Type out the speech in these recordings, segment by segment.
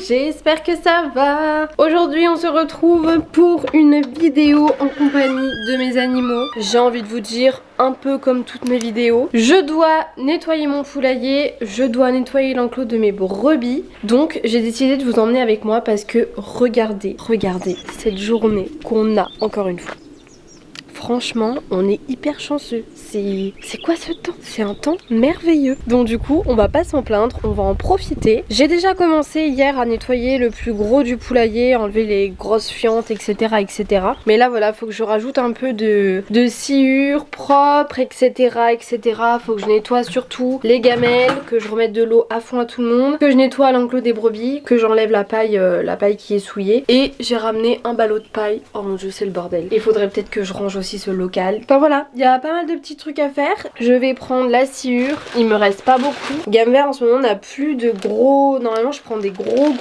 j'espère que ça va. Aujourd'hui on se retrouve pour une vidéo en compagnie de mes animaux. J'ai envie de vous dire, un peu comme toutes mes vidéos, je dois nettoyer mon poulailler, je dois nettoyer l'enclos de mes brebis. Donc j'ai décidé de vous emmener avec moi parce que regardez cette journée qu'on a encore une fois. Franchement, on est hyper chanceux. C'est quoi ce temps? C'est un temps merveilleux. Donc du coup, on va pas s'en plaindre, on va en profiter. J'ai déjà commencé hier à nettoyer le plus gros du poulailler, enlever les grosses fientes, etc. etc. Mais là voilà, faut que je rajoute un peu de sciure propre, etc. etc. Faut que je nettoie surtout les gamelles, que je remette de l'eau à fond à tout le monde, que je nettoie l'enclos des brebis, que j'enlève la paille qui est souillée. Et j'ai ramené un ballot de paille. Oh mon dieu, c'est le bordel. Il faudrait peut-être que je range aussi ce local. Enfin voilà, il y a pas mal de petits trucs à faire. Je vais prendre la sciure, il me reste pas beaucoup. Gamme Vert en ce moment n'a plus de gros, normalement je prends des gros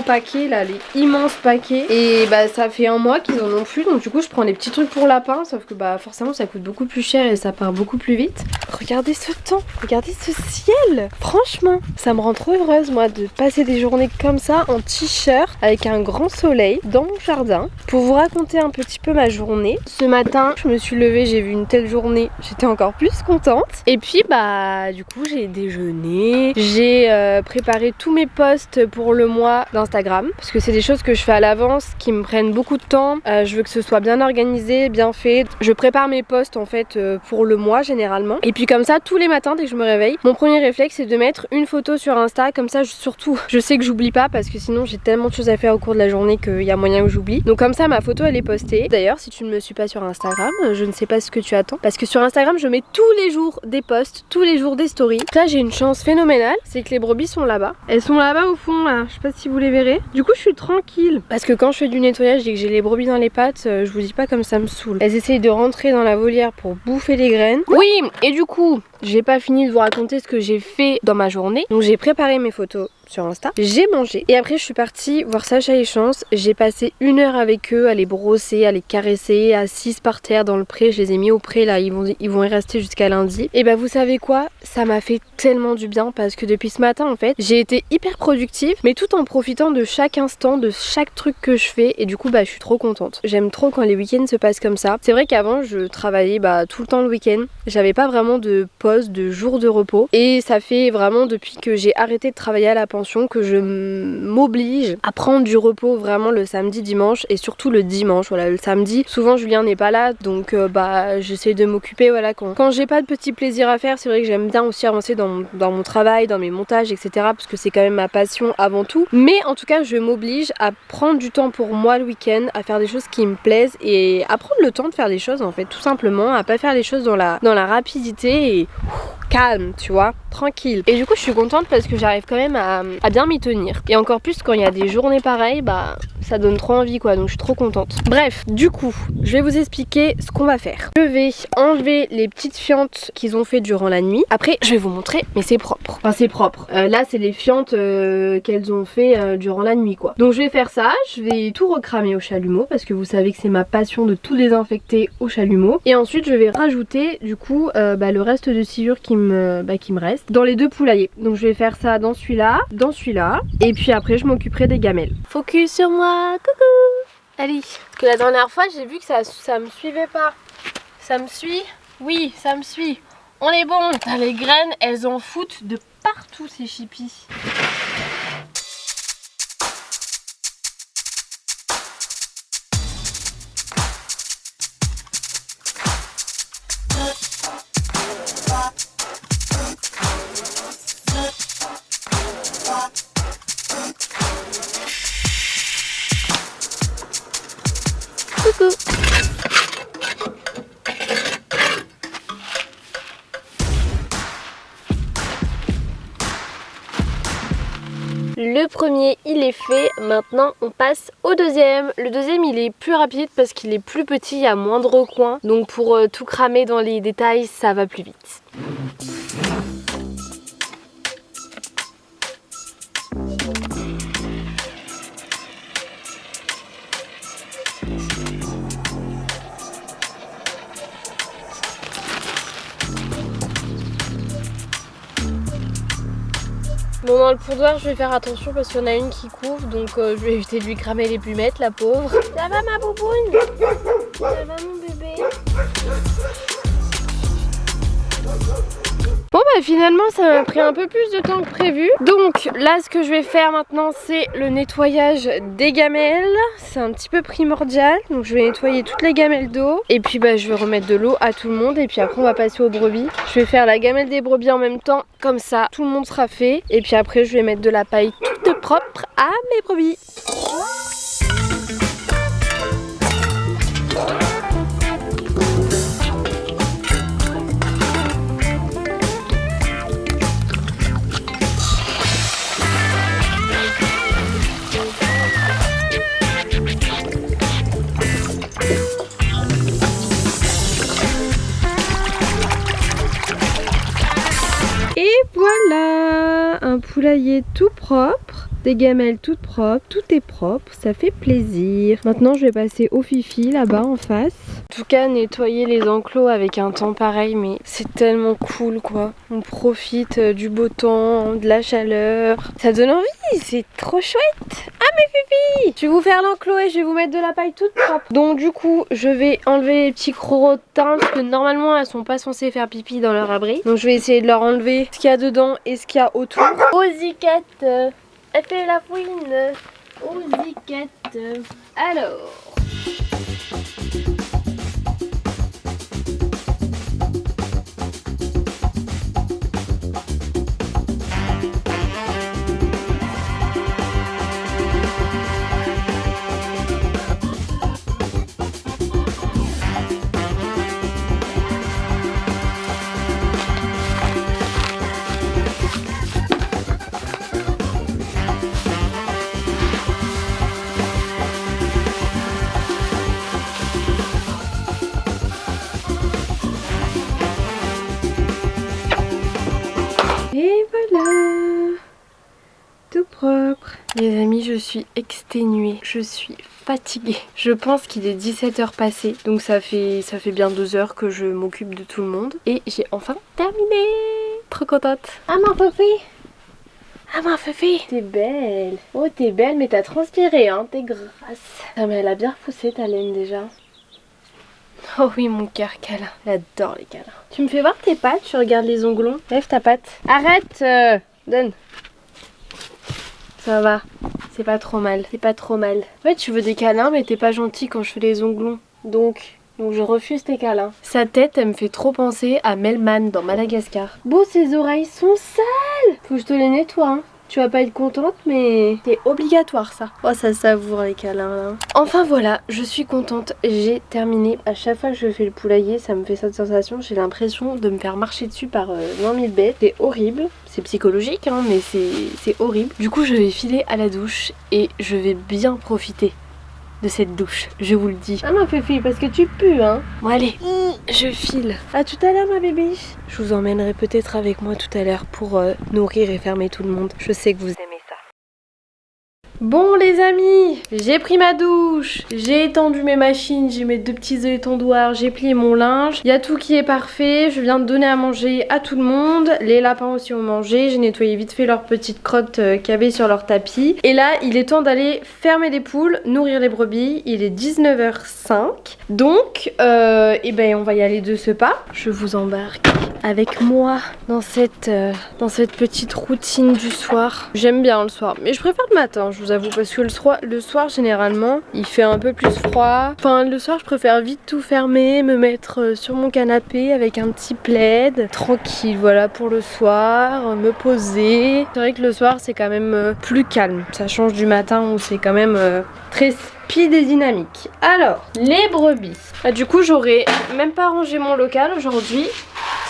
paquets là, les immenses paquets, et bah ça fait un mois qu'ils en ont plus, donc du coup je prends les petits trucs pour lapin, sauf que bah forcément ça coûte beaucoup plus cher et ça part beaucoup plus vite. Regardez ce temps, regardez ce ciel, franchement ça me rend trop heureuse moi de passer des journées comme ça en t-shirt avec un grand soleil dans mon jardin. Pour vous raconter un petit peu ma journée, ce matin je me suis levée, j'ai vu une telle journée, j'étais encore plus contente. Et puis bah du coup j'ai déjeuné, j'ai préparé tous mes posts pour le mois d'Instagram, parce que c'est des choses que je fais à l'avance qui me prennent beaucoup de temps. Je veux que ce soit bien organisé, bien fait. Je prépare mes posts en fait pour le mois généralement. Et puis comme ça tous les matins dès que je me réveille, mon premier réflexe c'est de mettre une photo sur Insta, comme ça surtout je sais que j'oublie pas, parce que sinon j'ai tellement de choses à faire au cours de la journée qu'il y a moyen que j'oublie. Donc comme ça ma photo elle est postée. D'ailleurs si tu ne me suis pas sur Instagram, je ne sais pas ce que tu attends, parce que sur Instagram je mets tous les jours des posts, tous les jours des stories. Là j'ai une chance phénoménale, c'est que les brebis sont là-bas. Elles sont là-bas au fond là, je sais pas si vous les verrez. Du coup je suis tranquille, parce que quand je fais du nettoyage et que j'ai les brebis dans les pattes, je vous dis pas comme ça me saoule. Elles essayent de rentrer dans la volière pour bouffer les graines. Oui, et du coup j'ai pas fini de vous raconter ce que j'ai fait dans ma journée. Donc j'ai préparé mes photos sur Insta, j'ai mangé et après je suis partie voir Sacha et Chance. J'ai passé 1 heure avec eux à les brosser, à les caresser, assises par terre dans le pré. Je les ai mis au pré là, ils vont y rester jusqu'à lundi. Et bah vous savez quoi, ça m'a fait tellement du bien, parce que depuis ce matin en fait j'ai été hyper productive, mais tout en profitant de chaque instant, de chaque truc que je fais. Et du coup bah je suis trop contente. J'aime trop quand les week-ends se passent comme ça. C'est vrai qu'avant je travaillais tout le temps le week-end, j'avais pas vraiment de pause, de jours de repos, et ça fait vraiment depuis que j'ai arrêté de travailler à la pension que je m'oblige à prendre du repos vraiment le samedi, dimanche, et surtout le dimanche. Voilà, le samedi souvent Julien n'est pas là, donc bah j'essaie de m'occuper. Voilà, quand j'ai pas de petits plaisirs à faire, c'est vrai que j'aime bien aussi avancer dans mon travail, dans mes montages, etc., parce que c'est quand même ma passion avant tout. Mais en tout cas je m'oblige à prendre du temps pour moi le week-end, à faire des choses qui me plaisent et à prendre le temps de faire des choses en fait, tout simplement, à pas faire les choses dans la rapidité et calme, tu vois, tranquille. Et du coup je suis contente parce que j'arrive quand même à bien m'y tenir, et encore plus quand il y a des journées pareilles, bah ça donne trop envie quoi, donc je suis trop contente. Bref, du coup je vais vous expliquer ce qu'on va faire. Je vais enlever les petites fientes qu'ils ont fait durant la nuit. Après je vais vous montrer, mais c'est propre, enfin c'est propre, là c'est les fientes qu'elles ont fait durant la nuit quoi. Donc je vais faire ça, je vais tout recramer au chalumeau, parce que vous savez que c'est ma passion de tout désinfecter au chalumeau. Et ensuite je vais rajouter du coup le reste de sciure qui me reste dans les 2 poulaillers. Donc je vais faire ça dans celui-là, et puis après je m'occuperai des gamelles. Focus sur moi, coucou. Allez, parce que la dernière fois j'ai vu que ça me suivait pas. Ça me suit? Oui, ça me suit. On est bon. Putain, les graines elles en foutent de partout ces chippies. Coucou. Le premier il est fait, maintenant on passe au deuxième. Le deuxième il est plus rapide parce qu'il est plus petit, il y a moins de recoins. Donc pour tout cramer dans les détails ça va plus vite. Bon, dans le pourdoir, je vais faire attention parce qu'il y en a une qui couvre, donc je vais éviter de lui cramer les plumettes, la pauvre. Ça va ma bouboune? Ça va mon bébé? Bon bah finalement ça m'a pris un peu plus de temps que prévu. Donc là ce que je vais faire maintenant c'est le nettoyage des gamelles. C'est un petit peu primordial. Donc je vais nettoyer toutes les gamelles d'eau. Et puis bah je vais remettre de l'eau à tout le monde. Et puis après on va passer aux brebis. Je vais faire la gamelle des brebis en même temps. Comme ça tout le monde sera fait. Et puis après je vais mettre de la paille toute propre à mes brebis. Et voilà, un poulailler tout propre, des gamelles toutes propres, tout est propre, ça fait plaisir. Maintenant je vais passer au fifi là-bas en face. En tout cas nettoyer les enclos avec un temps pareil, mais c'est tellement cool quoi. On profite du beau temps, de la chaleur, ça donne envie, c'est trop chouette. Ah mes fifi, je vais vous faire l'enclos et je vais vous mettre de la paille toute propre. Donc du coup je vais enlever les petits crotins parce que normalement elles sont pas censées faire pipi dans leur abri. Donc je vais essayer de leur enlever ce qu'il y a dedans et ce qu'il y a autour. Oh Ziquette, elle fait la fouine. Oh Ziquette. Alors... Et voilà, tout propre. Les amis, je suis exténuée, je suis fatiguée. Je pense qu'il est 17h passé, donc ça fait bien 2 heures que je m'occupe de tout le monde. Et j'ai enfin terminé. Trop contente. Ah ma Fifi. Ah ma Fifi. T'es belle. Oh t'es belle, mais t'as transpiré, hein, t'es grasse. Ah mais elle a bien repoussé ta laine déjà. Oh oui mon cœur câlin, j'adore les câlins. Tu me fais voir tes pattes, tu regardes les onglons. Lève ta patte. Arrête, donne. Ça va, c'est pas trop mal, c'est pas trop mal. En fait tu veux des câlins mais t'es pas gentil quand je fais les onglons. Donc je refuse tes câlins. Sa tête elle me fait trop penser à Melman dans Madagascar. Beau, ses oreilles sont sales. Faut que je te les nettoie hein. Tu vas pas être contente mais c'est obligatoire ça. Oh ça savoure les câlins là. Enfin voilà, je suis contente, j'ai terminé. À chaque fois que je fais le poulailler ça me fait cette sensation, j'ai l'impression de me faire marcher dessus par 20 000 bêtes. C'est horrible, c'est psychologique hein, mais c'est horrible. Du coup je vais filer à la douche et je vais bien profiter de cette douche, je vous le dis. Ah ma Fifi, parce que tu pues hein. Bon allez, je file. À tout à l'heure ma bébé. Je vous emmènerai peut-être avec moi tout à l'heure pour nourrir et fermer tout le monde. Je sais que vous aimez ça. Bon les amis, j'ai pris ma douche, j'ai étendu mes machines, j'ai mes 2 petits étendoirs, j'ai plié mon linge, il y a tout qui est parfait, je viens de donner à manger à tout le monde, les lapins aussi ont mangé, j'ai nettoyé vite fait leurs petites crottes qu'il y avait sur leur tapis. Et là il est temps d'aller fermer les poules, nourrir les brebis, il est 19h05, donc et ben on va y aller de ce pas. Je vous embarque avec moi dans cette petite routine du soir. J'aime bien le soir, mais je préfère le matin, je vous avoue, parce que le soir généralement il fait un peu plus froid. Enfin le soir je préfère vite tout fermer, me mettre sur mon canapé avec un petit plaid, tranquille, voilà, pour le soir, me poser. C'est vrai que le soir c'est quand même plus calme, ça change du matin où c'est quand même très speed et dynamique. Alors les brebis, du coup j'aurais même pas rangé mon local aujourd'hui.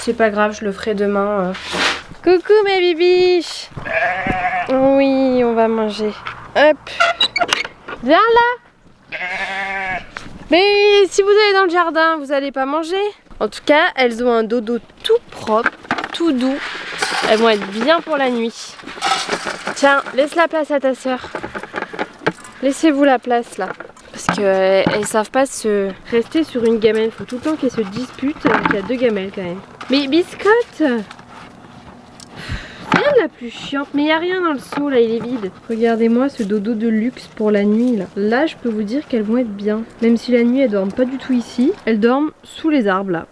C'est pas grave, je le ferai demain. Coucou mes bibiches. Oui, on va manger. Hop. Viens là. Mais si vous allez dans le jardin, vous allez pas manger. En tout cas, elles ont un dodo tout propre, tout doux. Elles vont être bien pour la nuit. Tiens, laisse la place à ta soeur. Laissez-vous la place là. Parce qu'elles savent pas se rester sur une gamelle. Faut tout le temps qu'elles se disputent. Il y a 2 gamelles quand même. Mais biscotte, c'est bien la plus chiante. Mais il n'y a rien dans le seau là, il est vide. Regardez-moi ce dodo de luxe pour la nuit là. Là, je peux vous dire qu'elles vont être bien. Même si la nuit, elles dorment pas du tout ici. Elles dorment sous les arbres là.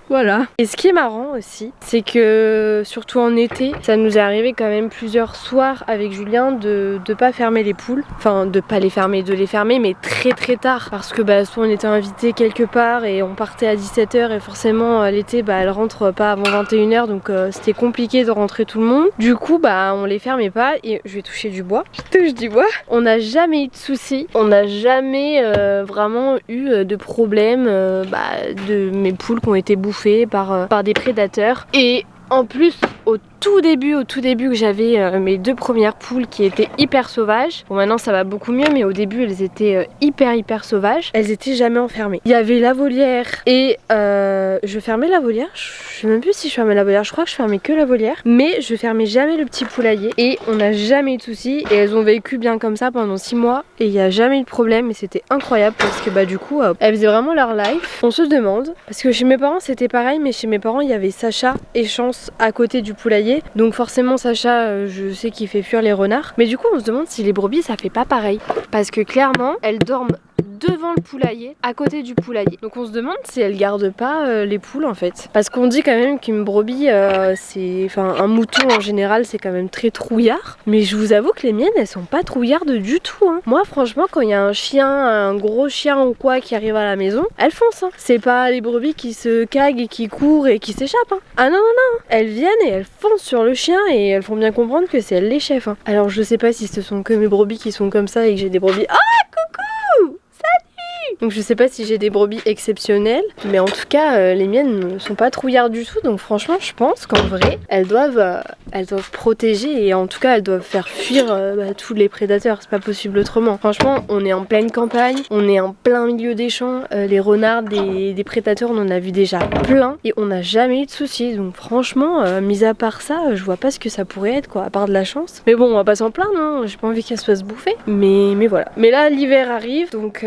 Voilà. Et ce qui est marrant aussi, c'est que surtout en été, ça nous est arrivé quand même plusieurs soirs avec Julien de pas fermer les poules. Enfin, de pas les fermer, de les fermer, mais très très tard. Parce que bah, soit on était invité quelque part et on partait à 17 h et forcément l'été, bah, elle rentre pas avant 21 h, donc c'était compliqué de rentrer tout le monde. Du coup, bah, on les fermait pas et je vais toucher du bois. Je touche du bois. On n'a jamais eu de soucis. On n'a jamais vraiment eu de problème de mes poules qui ont été bouffées par des prédateurs. Et en plus, au tout début que j'avais mes 2 premières poules qui étaient hyper sauvages. Bon, maintenant ça va beaucoup mieux, mais au début elles étaient hyper sauvages. Elles étaient jamais enfermées. Il y avait la volière et je fermais la volière. Je sais même plus si je fermais la volière. Je crois que je fermais que la volière, mais je fermais jamais le petit poulailler. Et on n'a jamais eu de soucis. Et elles ont vécu bien comme ça pendant 6 mois. Et il n'y a jamais eu de problème. Et c'était incroyable parce que bah du coup elles faisaient vraiment leur life. On se demande, parce que chez mes parents c'était pareil, mais chez mes parents il y avait Sacha et Chance à côté du poulailler. Donc forcément Sacha, je sais qu'il fait fuir les renards. Mais du coup on se demande si les brebis ça fait pas pareil. Parce que clairement elles dorment devant le poulailler, à côté du poulailler. Donc on se demande si elles gardent pas les poules en fait. Parce qu'on dit quand même qu'une brebis, enfin un mouton en général c'est quand même très trouillard. Mais je vous avoue que les miennes elles sont pas trouillardes du tout. Hein. Moi franchement quand il y a un chien, un gros chien ou quoi qui arrive à la maison, elles foncent. Hein. C'est pas les brebis qui se caguent et qui courent et qui s'échappent. Hein. Ah non. Elles viennent et elles foncent sur le chien et elles font bien comprendre que c'est elles les chefs. Hein. Alors je sais pas si ce sont que mes brebis qui sont comme ça et que j'ai des brebis... Ah coucou! Donc je sais pas si j'ai des brebis exceptionnelles, mais en tout cas les miennes ne sont pas trouillardes du tout. Donc franchement je pense qu'en vrai elles doivent protéger et en tout cas elles doivent faire fuir tous les prédateurs. C'est pas possible autrement. Franchement on est en pleine campagne, on est en plein milieu des champs. Les renards, des prédateurs on en a vu déjà plein et on n'a jamais eu de soucis. Donc franchement mis à part ça je vois pas ce que ça pourrait être quoi, à part de la chance. Mais bon on va pas s'en plaindre, hein. J'ai pas envie qu'elles se fassent bouffer. Mais voilà. Mais là l'hiver arrive donc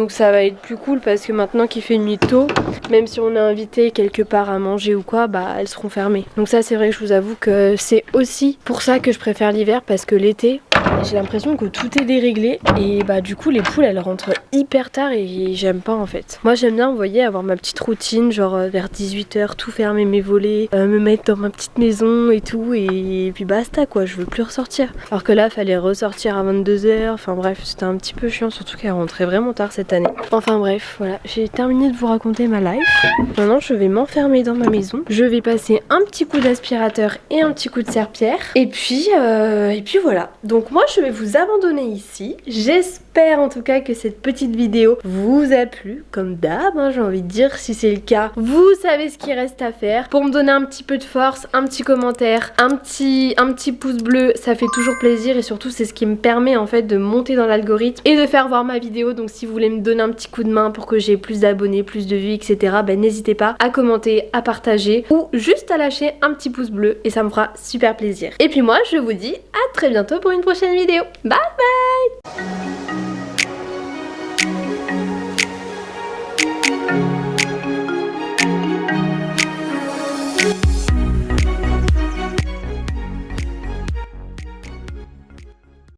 ça va être plus cool parce que maintenant qu'il fait nuit tôt, même si on est invité quelque part à manger ou quoi, bah elles seront fermées. Donc ça c'est vrai que je vous avoue que c'est aussi pour ça que je préfère l'hiver parce que l'été, j'ai l'impression que tout est déréglé et bah du coup les poules elles rentrent hyper tard et j'aime pas en fait. Moi j'aime bien, vous voyez, avoir ma petite routine, genre vers 18 h, tout fermer mes volets, me mettre dans ma petite maison et tout et puis basta quoi, je veux plus ressortir. Alors que là fallait ressortir à 22 h, enfin bref c'était un petit peu chiant, surtout qu'elle rentrait vraiment tard cette année. Enfin bref, voilà, j'ai terminé de vous raconter ma life. Maintenant je vais m'enfermer dans ma maison, je vais passer un petit coup d'aspirateur et un petit coup de serpillère et puis voilà. Donc moi je vais vous abandonner ici. J'espère en tout cas que cette petite vidéo vous a plu, comme d'hab, hein, j'ai envie de dire. Si c'est le cas, vous savez ce qu'il reste à faire. Pour me donner un petit peu de force, un petit commentaire, un petit pouce bleu, ça fait toujours plaisir et surtout c'est ce qui me permet en fait de monter dans l'algorithme et de faire voir ma vidéo. Donc si vous voulez me donner un petit coup de main pour que j'ai plus d'abonnés, plus de vues, etc., ben n'hésitez pas à commenter, à partager ou juste à lâcher un petit pouce bleu et ça me fera super plaisir. Et puis moi je vous dis à très bientôt pour une prochaine vidéo. Bye bye.